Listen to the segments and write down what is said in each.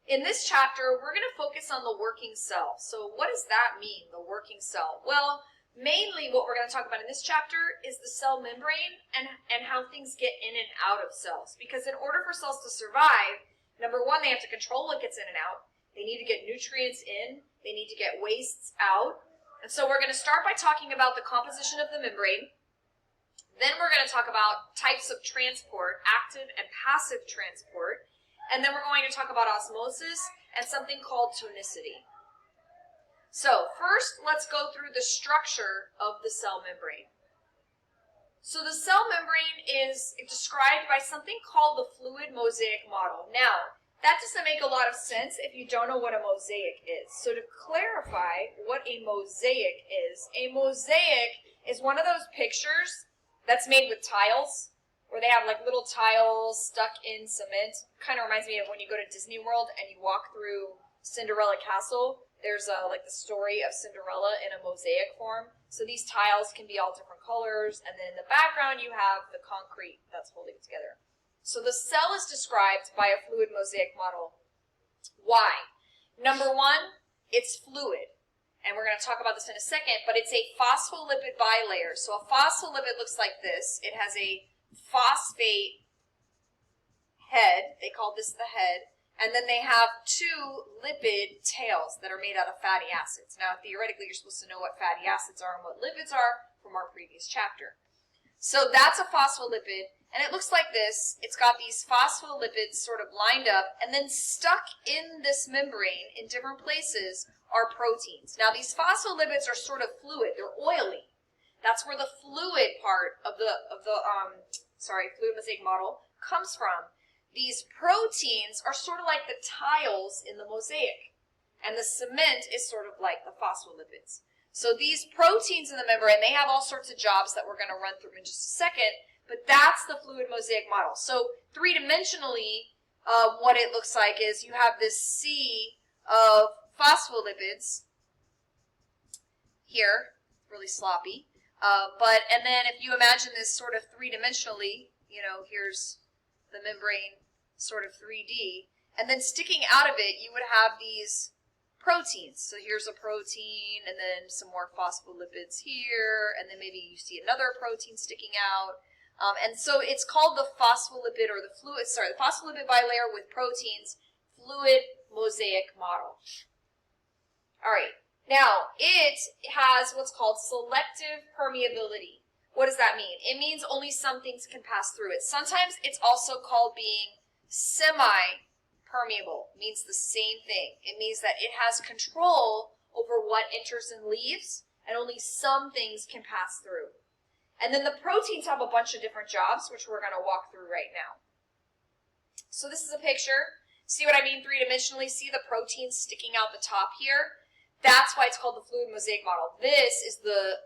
In this chapter, we're going to focus on the working cell. So what does that mean, the working cell? Well, mainly what we're going to talk about in this chapter is the cell membrane and how things get in and out of cells. Because in order for cells to survive, number one, they have to control what gets in and out. They need to get nutrients in. They need to get wastes out. And so we're going to start by talking about the composition of the membrane. Then we're going to talk about types of transport, active and passive transport. And then we're going to talk about osmosis and something called tonicity. So first, let's go through the structure of the cell membrane. So the cell membrane is described by something called the fluid mosaic model. Now, that doesn't make a lot of sense if you don't know what a mosaic is. So to clarify what a mosaic is one of those pictures that's made with tiles, where they have like little tiles stuck in cement. Kind of reminds me of when you go to Disney World and you walk through Cinderella Castle. There's like the story of Cinderella in a mosaic form. So these tiles can be all different colors, and then in the background you have the concrete that's holding it together. So the cell is described by a fluid mosaic model. Why? Number one, it's fluid. And we're going to talk about this in a second, but it's a phospholipid bilayer. So a phospholipid looks like this. It has a phosphate head, they call this the head, and then they have two lipid tails that are made out of fatty acids. Now, theoretically, you're supposed to know what fatty acids are and what lipids are from our previous chapter. So that's a phospholipid, and it looks like this. It's got these phospholipids sort of lined up, and then stuck in this membrane in different places are proteins. Now, these phospholipids are sort of fluid. They're oily. That's where the fluid part of the fluid mosaic model comes from. These proteins are sort of like the tiles in the mosaic, and the cement is sort of like the phospholipids. So these proteins in the membrane, they have all sorts of jobs that we're going to run through in just a second, but that's the fluid mosaic model. So three-dimensionally, what it looks like is you have this sea of phospholipids here, really sloppy. And then if you imagine this sort of three-dimensionally, you know, here's the membrane sort of 3D, and then sticking out of it, you would have these proteins. So here's a protein, and then some more phospholipids here, and then maybe you see another protein sticking out. And so it's called the phospholipid or the phospholipid bilayer with proteins, fluid mosaic model. All right. Now, it has what's called selective permeability. What does that mean? It means only some things can pass through it. Sometimes it's also called being semi-permeable. It means the same thing. It means that it has control over what enters and leaves, and only some things can pass through. And then the proteins have a bunch of different jobs, which we're going to walk through right now. So this is a picture. See what I mean three-dimensionally? See the proteins sticking out the top here? That's why it's called the fluid mosaic model. This is the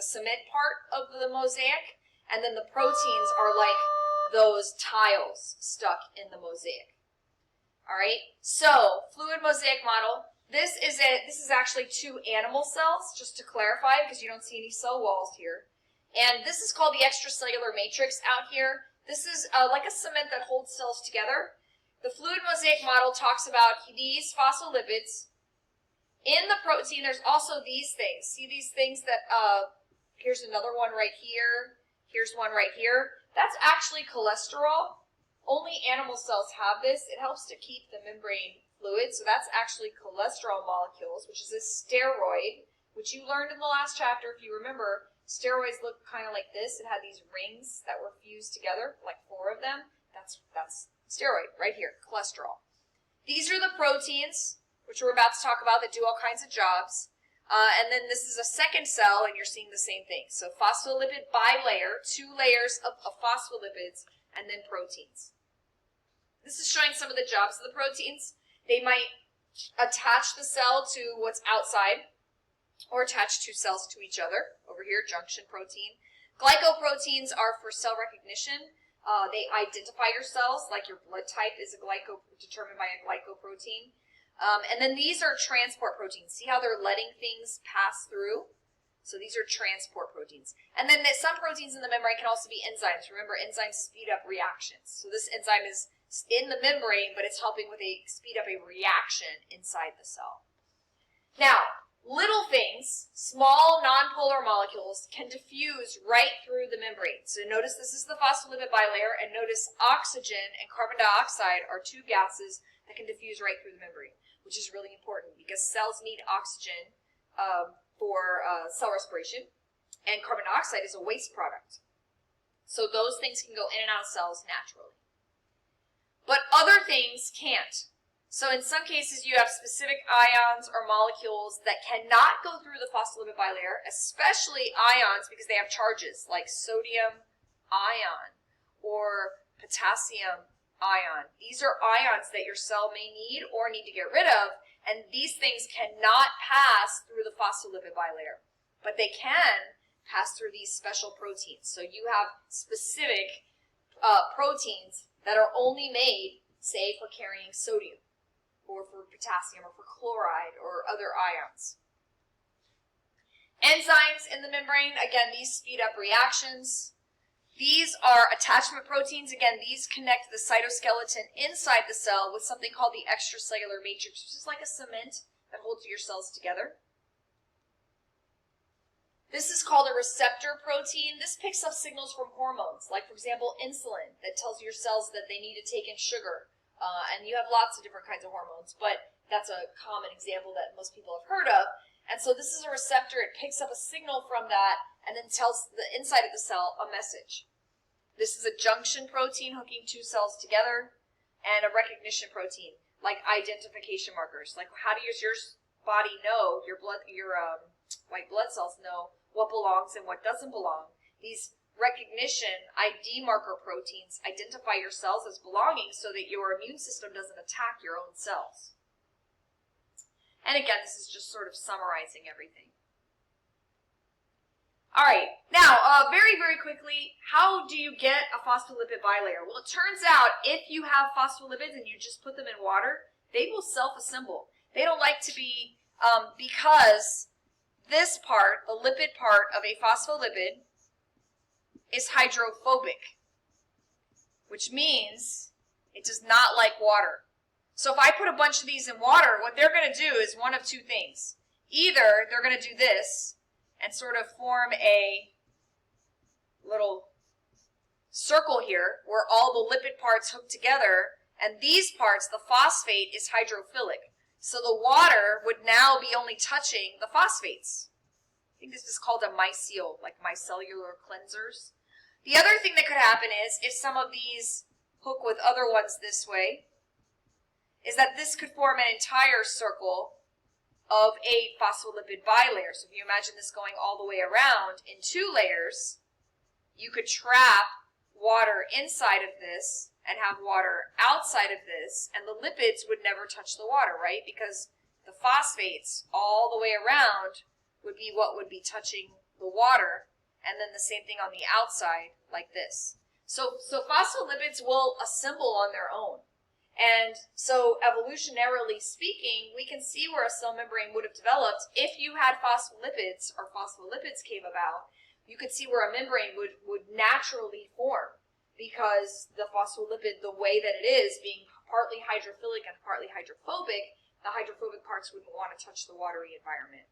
cement part of the mosaic, and then the proteins are like those tiles stuck in the mosaic. All right. So fluid mosaic model. This is actually two animal cells, just to clarify, because you don't see any cell walls here. And this is called the extracellular matrix out here. This is like a cement that holds cells together. The fluid mosaic model talks about these phospholipids. In the protein, there's also these things. See these things that, here's another one right here. Here's one right here. That's actually cholesterol. Only animal cells have this. It helps to keep the membrane fluid. So that's actually cholesterol molecules, which is a steroid, which you learned in the last chapter. If you remember, steroids look kind of like this. It had these rings that were fused together, like 4 of them. That's steroid right here, cholesterol. These are the proteins, which we're about to talk about, that do all kinds of jobs. And then this is a second cell, and you're seeing the same thing. So phospholipid bilayer, 2 layers of phospholipids, and then proteins. This is showing some of the jobs of the proteins. They might attach the cell to what's outside, or attach 2 cells to each other. Over here, junction protein. Glycoproteins are for cell recognition. They identify your cells, like your blood type is determined by a glycoprotein. And then these are transport proteins. See how they're letting things pass through? So these are transport proteins. And then some proteins in the membrane can also be enzymes. Remember, enzymes speed up reactions. So this enzyme is in the membrane, but it's helping with speed up a reaction inside the cell. Now, little things, small nonpolar molecules, can diffuse right through the membrane. So notice this is the phospholipid bilayer, and notice oxygen and carbon dioxide are two gases that can diffuse right through the membrane, which is really important because cells need oxygen for cell respiration, and carbon dioxide is a waste product. So those things can go in and out of cells naturally. But other things can't. So in some cases you have specific ions or molecules that cannot go through the phospholipid bilayer, especially ions because they have charges like sodium ion or potassium ion. These are ions that your cell may need or need to get rid of, and these things cannot pass through the phospholipid bilayer, but they can pass through these special proteins. So you have specific proteins that are only made, say, for carrying sodium, or for potassium, or for chloride, or other ions. Enzymes in the membrane, again, these speed up reactions. These are attachment proteins. Again, these connect the cytoskeleton inside the cell with something called the extracellular matrix, which is like a cement that holds your cells together. This is called a receptor protein. This picks up signals from hormones, like, for example, insulin, that tells your cells that they need to take in sugar. And you have lots of different kinds of hormones, but that's a common example that most people have heard of. And so this is a receptor. It picks up a signal from that and then tells the inside of the cell a message. This is a junction protein hooking two cells together, and a recognition protein, like identification markers. Like, how does your body know, your white blood cells know what belongs and what doesn't belong? These recognition ID marker proteins identify your cells as belonging so that your immune system doesn't attack your own cells. And again, this is just sort of summarizing everything. All right, now very, very quickly, how do you get a phospholipid bilayer? Well, it turns out if you have phospholipids and you just put them in water, they will self-assemble. They don't like to be, because this part, the lipid part of a phospholipid, is hydrophobic, which means it does not like water. So if I put a bunch of these in water, what they're going to do is one of two things. Either they're going to do this and sort of form a little circle here where all the lipid parts hook together, and these parts, the phosphate, is hydrophilic. So the water would now be only touching the phosphates. I think this is called a mycel, like micellar cleansers. The other thing that could happen is, if some of these hook with other ones this way, is that this could form an entire circle of a phospholipid bilayer. So if you imagine this going all the way around in two layers, you could trap water inside of this and have water outside of this, and the lipids would never touch the water, right? Because the phosphates all the way around would be what would be touching the water, and then the same thing on the outside, like this. So phospholipids will assemble on their own. And so evolutionarily speaking, we can see where a cell membrane would have developed if you had phospholipids, or phospholipids came about. You could see where a membrane would naturally form, because the phospholipid, the way that it is, being partly hydrophilic and partly hydrophobic, the hydrophobic parts wouldn't want to touch the watery environment.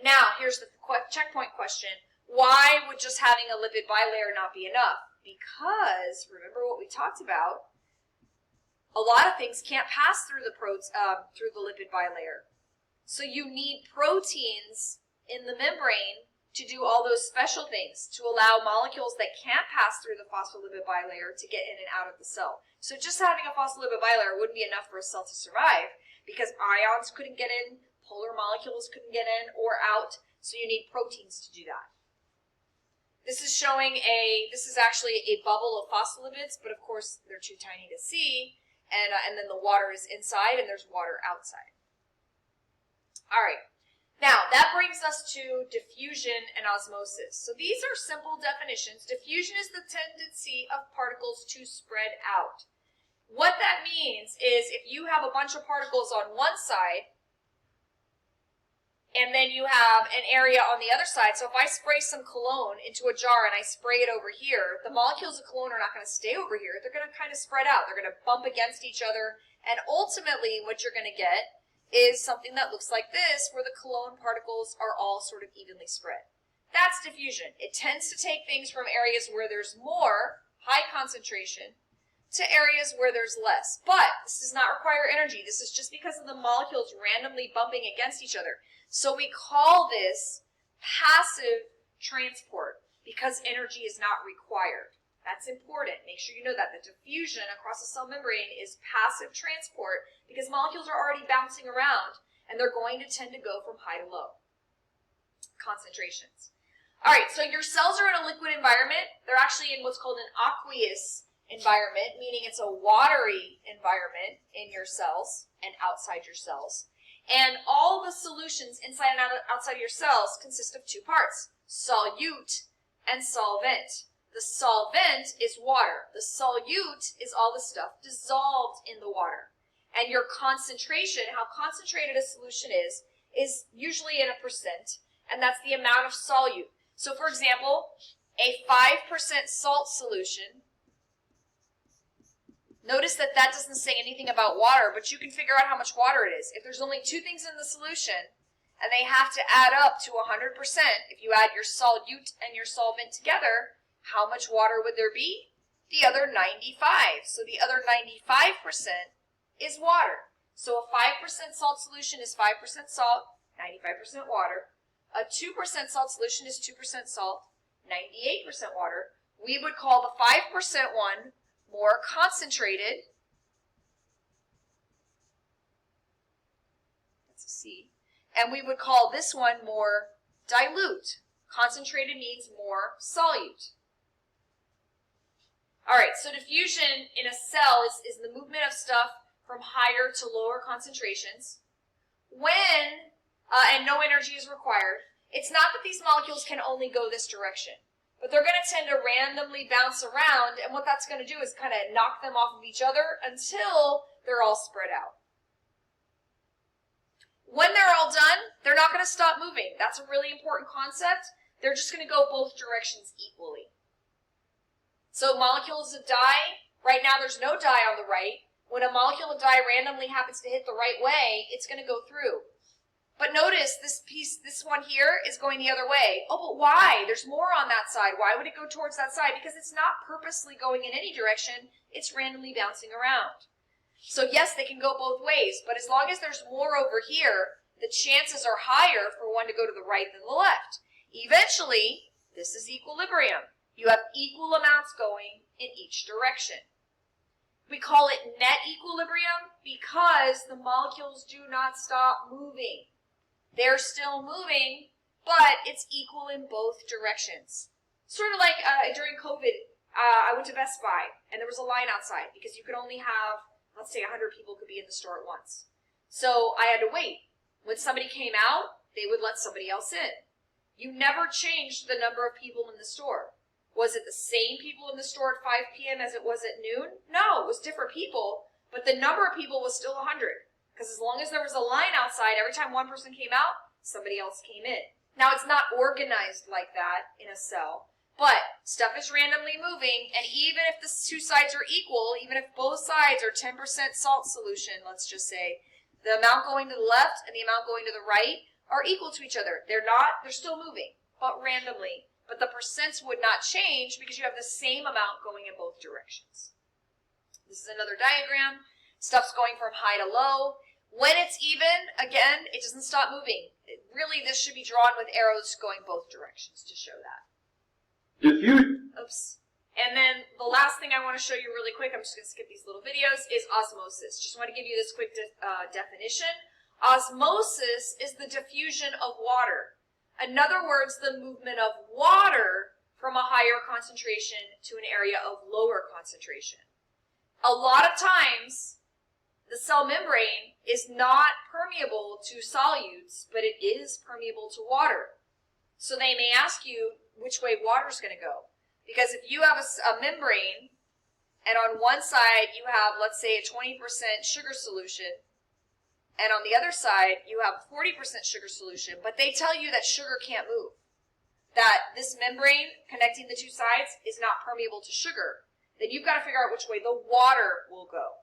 Now, here's the checkpoint question. Why would just having a lipid bilayer not be enough? Because, remember what we talked about, a lot of things can't pass through the lipid bilayer. So you need proteins in the membrane to do all those special things, to allow molecules that can't pass through the phospholipid bilayer to get in and out of the cell. So just having a phospholipid bilayer wouldn't be enough for a cell to survive, because ions couldn't get in, polar molecules couldn't get in or out, so you need proteins to do that. This is actually a bubble of phospholipids, but of course they're too tiny to see, and then the water is inside and there's water outside. All right, now that brings us to diffusion and osmosis. So these are simple definitions. Diffusion is the tendency of particles to spread out. What that means is if you have a bunch of particles on one side, And then you have an area on the other side. So if I spray some cologne into a jar and I spray it over here, the molecules of cologne are not going to stay over here. They're going to kind of spread out. They're going to bump against each other. And ultimately, what you're going to get is something that looks like this, where the cologne particles are all sort of evenly spread. That's diffusion. It tends to take things from areas where there's more, high concentration, to areas where there's less. But this does not require energy. This is just because of the molecules randomly bumping against each other. So we call this passive transport because energy is not required. That's important. Make sure you know that. The diffusion across the cell membrane is passive transport because molecules are already bouncing around and they're going to tend to go from high to low concentrations. All right, so your cells are in a liquid environment. They're actually in what's called an aqueous environment, meaning it's a watery environment in your cells and outside your cells. And all the solutions inside and outside of your cells consist of two parts, solute and solvent. The solvent is water. The solute is all the stuff dissolved in the water. And your concentration, how concentrated a solution is usually in a percent, and that's the amount of solute. So for example, a 5% salt solution, notice that that doesn't say anything about water, but you can figure out how much water it is. If there's only two things in the solution, and they have to add up to 100%, if you add your solute and your solvent together, how much water would there be? The other 95. So the other 95% is water. So a 5% salt solution is 5% salt, 95% water. A 2% salt solution is 2% salt, 98% water. We would call the 5% one more concentrated. That's a C. And we would call this one more dilute. Concentrated means more solute. All right, so diffusion in a cell is the movement of stuff from higher to lower concentrations. When, and no energy is required, it's not that these molecules can only go this direction, but they're going to tend to randomly bounce around, and what that's going to do is kind of knock them off of each other until they're all spread out. When they're all done, they're not going to stop moving. That's a really important concept. They're just going to go both directions equally. So molecules of dye, right now there's no dye on the right. When a molecule of dye randomly happens to hit the right way, it's going to go through. But notice this piece, this one here is going the other way. Oh, but why? There's more on that side. Why would it go towards that side? Because it's not purposely going in any direction. It's randomly bouncing around. So yes, they can go both ways, but as long as there's more over here, the chances are higher for one to go to the right than the left. Eventually, this is equilibrium. You have equal amounts going in each direction. We call it net equilibrium because the molecules do not stop moving. They're still moving, but it's equal in both directions. Sort of like during COVID, I went to Best Buy, and there was a line outside because you could only have, let's say 100 people could be in the store at once. So I had to wait. When somebody came out, they would let somebody else in. You never changed the number of people in the store. Was it the same people in the store at 5 p.m. as it was at noon? No, it was different people, but the number of people was still 100. Because as long as there was a line outside, every time one person came out, somebody else came in. Now, it's not organized like that in a cell, but stuff is randomly moving, and even if the two sides are equal, even if both sides are 10% salt solution, let's just say, the amount going to the left and the amount going to the right are equal to each other. They're still moving, but randomly. But the percents would not change because you have the same amount going in both directions. This is another diagram. Stuff's going from high to low. When it's even, again, it doesn't stop moving. Really, this should be drawn with arrows going both directions to show that. Diffusion. Oops. And then the last thing I want to show you really quick, I'm just going to skip these little videos, is osmosis. Just want to give you this quick definition. Osmosis is the diffusion of water. In other words, the movement of water from a higher concentration to an area of lower concentration. A lot of times, the cell membrane is not permeable to solutes, but it is permeable to water. So they may ask you which way water is going to go. Because if you have a membrane, and on one side you have, let's say, a 20% sugar solution, and on the other side, you have 40% sugar solution, but they tell you that sugar can't move. That this membrane connecting the two sides is not permeable to sugar. Then you've got to figure out which way the water will go.